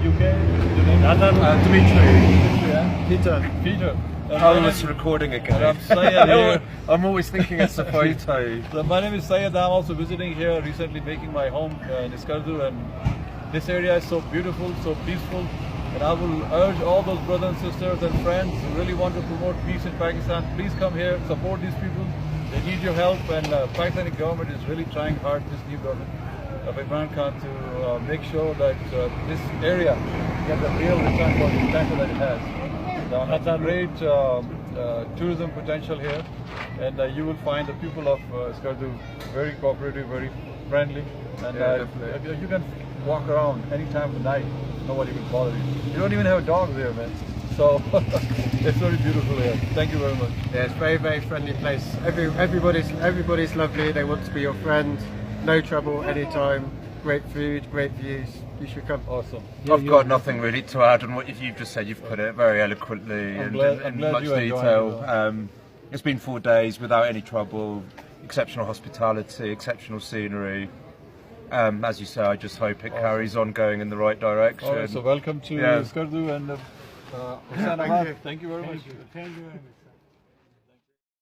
UK? Nathan? Dimitri. Yeah. Peter. I was recording again. And I'm Syed here. I'm always thinking it's a photo. So my name is Syed. I'm also visiting here, recently making my home in Iskardu, and this area is so beautiful, so peaceful. And I will urge all those brothers and sisters and friends who really want to promote peace in Pakistan, please come here, support these people. They need your help, and Pakistani government is really trying hard, this new government of Imran Khan, to make sure that this area gets a real return for the potential that it has. It has great tourism potential here, and you will find the people of Iskardu very cooperative, very friendly, and you can walk around any time of the night, nobody will bother you. You don't even have a dog there, man. So it's very beautiful here. Thank you very much. Yeah, it's a very, very friendly place. Everybody's lovely. They want to be your friend. No trouble anytime. Great food, great views. You should come. Awesome. I've got nothing really to add on what you've just said. You've put it very eloquently and in much detail. It's been 4 days without any trouble. Exceptional hospitality, exceptional scenery. As you say, I just hope it carries on going in the right direction. All right, so welcome to Iskardu and Hussain Ahmad. Thank you very much. Thank you very much.